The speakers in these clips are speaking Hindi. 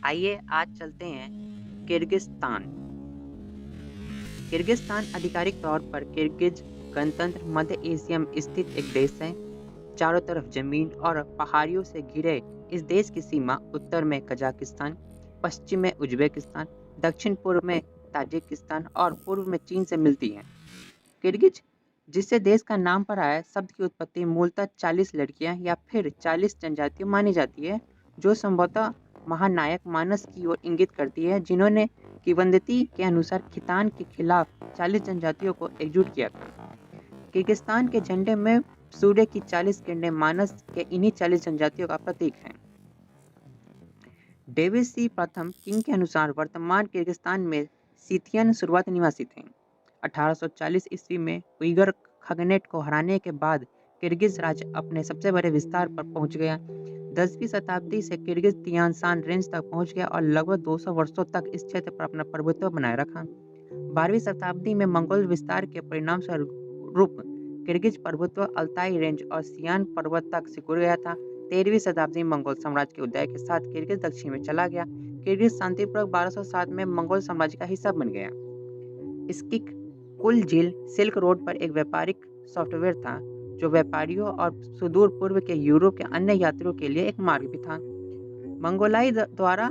आइए आज चलते हैं किर्गिस्तान। किर्गिस्तान आधिकारिक तौर पर किर्गिज गणतंत्र मध्य एशिया में स्थित एक देश है। चारों तरफ जमीन और पहाड़ियों से घिरे इस देश की सीमा उत्तर में कजाकिस्तान, पश्चिम में उज्बेकिस्तान, दक्षिण पूर्व में ताजिकिस्तान और पूर्व में चीन से मिलती है। किर्गिज, जिससे देश का नाम पड़ा है, शब्द की उत्पत्ति मूलतः 40 लड़कियां या फिर 40 जनजातियां मानी जाती है, जो संभवतः महानायक मानस की ओर इंगित करती है, जिन्होंने किंवदंती के अनुसार खितान के खिलाफ 40 जनजातियों को एकजुट किया था। किर्गिस्तान के झंडे में सूर्य की 40 किरणें मानस के इन्हीं 40 जनजातियों का प्रतीक हैं। डेविड सी प्रथम किंग के अनुसार वर्तमान किर्गिस्तान में सीथियन शुरुआती निवासी थे। 1840 ईस्वी में उइगर खगनेट को हराने के बाद किर्गिज राज्य अपने सबसे बड़े विस्तार पर पहुंच गया। 10वीं शताब्दी से किर्गिज तियानसान रेंज तक पहुंच गया और लगभग 200 वर्षों तक इस क्षेत्र पर अपना प्रभुत्व बनाए रखा। 12वीं शताब्दी में मंगोल विस्तार के परिणाम स्वरूप किर्गिज प्रभुत्व अल्ताई रेंज और सियान पर्वत तक सिकुड़ गया था। 13वीं शताब्दी में मंगोल साम्राज्य के उदय के साथ किर्गिज दक्षिण में चला गया। किर्गिज शांतिपूर्वक 1207 में मंगोल साम्राज्य का हिस्सा बन गया। इसकी कुल झील सिल्क रोड पर एक व्यापारिक सॉफ्टवेयर था, जो व्यापारियों और सुदूर पूर्व के यूरोप के अन्य यात्रियों के लिए एक मार्ग भी था। मंगोलाई द्वारा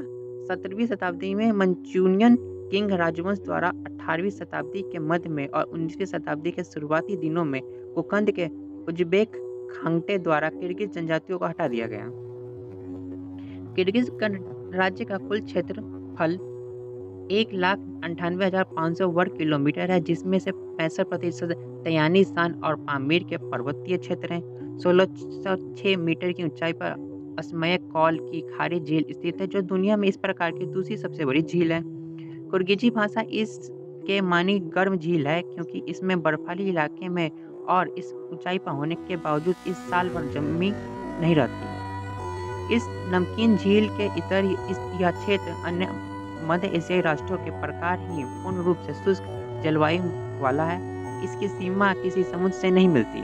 17वीं शताब्दी में मंचूनियन किंग राजवंश द्वारा 18वीं शताब्दी के मध्य में और 19वीं शताब्दी के शुरुआती दिनों में कुकंद के उज्बेक खांगटे द्वारा किर्गिज जनजातियों को हटा दिया गया। किर्गिज गणराज्य का कुल क्षेत्रफल 1,98,500 वर्ग किलोमीटर है, जिसमें से 65% तयानिस्तान और पामीर के पर्वतीय क्षेत्र हैं। 1606 मीटर की ऊंचाई पर असमय कौल की खारी झील स्थित है, जो दुनिया में इस प्रकार की दूसरी सबसे बड़ी झील है। किर्गिजी भाषा इसके मानी गर्म झील है, क्योंकि इसमें बर्फाली इलाके में और इस ऊंचाई पर होने के बावजूद इस साल भर जमी नहीं रहती। इस नमकीन झील के इतर यह क्षेत्र अन्य मध्य एशियाई राष्ट्रों के प्रकार ही पूर्ण रूप से शुष्क जलवायु वाला है। इसकी सीमा किसी समुद्र से नहीं मिलती।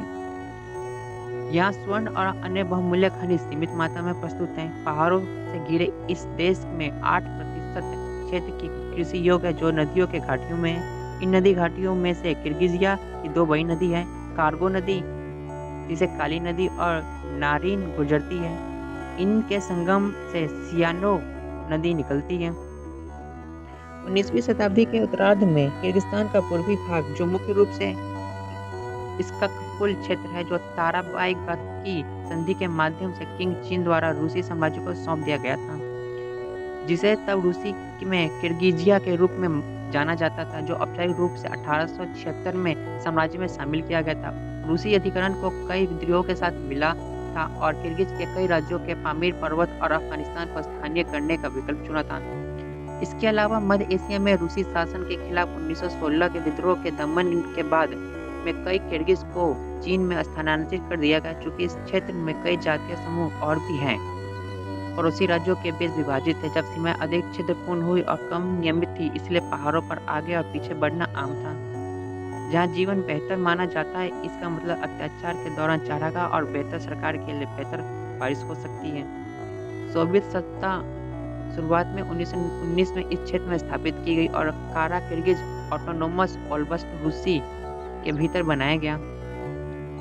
यहाँ स्वर्ण और अन्य बहुमूल्य खनिज सीमित मात्रा में प्रस्तुत हैं। पहाड़ों से घिरे इस देश में 8% क्षेत्र की कृषि योग्य है, जो नदियों के घाटियों में है। इन नदी घाटियों में से किर्गिजिया की 2 बड़ी नदी है, कार्गो नदी, जिसे काली नदी, और नारिन गुजरती है। इनके संगम से सियानो नदी निकलती है। 19वीं शताब्दी के उत्तरार्ध में किर्गिस्तान का पूर्वी भाग, जो मुख्य रूप से इसका कुल क्षेत्र है, जो ताराबाई की संधि के माध्यम से किंग चीन द्वारा रूसी साम्राज्य को सौंप दिया गया था, जिसे तब रूसी में किर्गिजिया के रूप में जाना जाता था, जो औपचारिक रूप से 1876 में साम्राज्य में शामिल किया गया था। रूसी अधिकरण को कई विद्रोहों के साथ मिला था और किर्गिज के कई राज्यों के पामीर पर्वत और अफगानिस्तान को स्थानीय करने का विकल्प चुना था। इसके अलावा मध्य एशिया में रूसी शासन के खिलाफ 1916 के विद्रोह के दमन के बाद में कई किर्गिज को चीन में स्थानांतरित कर दिया गया। चूंकि इस क्षेत्र में कई जातीय समूह और भी हैं, पड़ोसी राज्यों के बीच विभाजित थे। जब सीमाएं अधिक छिद्रपूर्ण हुई और कम नियमित थी, इसलिए पहाड़ों पर आगे और पीछे बढ़ना आम था। जहाँ जीवन बेहतर माना जाता है, इसका मतलब अत्याचार के दौरान चारागाह और बेहतर सरकार के लिए बेहतर बारिश हो सकती है। सोवियत सत्ता शुरुआत में 1919 में इस क्षेत्र में स्थापित की गई और कारा किर्गिज ऑटोनोमस ओब्लास्ट रूसी के भीतर बनाया गया।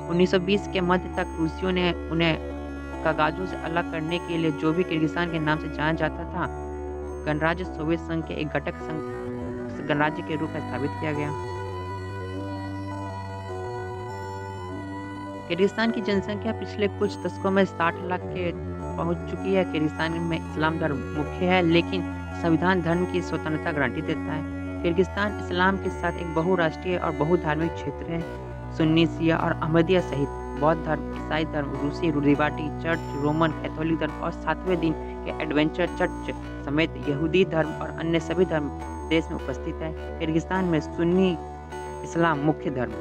1920 के मध्य तक रूसियों ने उन्हें कागाजों से अलग करने के लिए, जो भी किर्गिस्तान के नाम से जाना जाता था, गणराज्य सोवियत संघ के एक घटक गणराज्य के रूप में स्थापित किया गया। किर्गिस्तान की जनसंख्या पिछले कुछ दशकों में 60 लाख के पहुंच चुकी है। किर्गिस्तान में इस्लाम धर्म मुख्य है, लेकिन संविधान धर्म की स्वतंत्रता गारंटी देता है। किर्गिस्तान इस्लाम के साथ एक बहुराष्ट्रीय और बहुधार्मिक क्षेत्र है। सुन्नी, शिया और अहमदिया सहित बौद्ध धर्म, ईसाई धर्म, रूसी रूढ़िवादी चर्च, रोमन कैथोलिक धर्म और 7वें दिन के एडवेंचर चर्च समेत यहूदी धर्म और अन्य सभी धर्म देश में उपस्थित है। किर्गिस्तान में सुन्नी इस्लाम मुख्य धर्म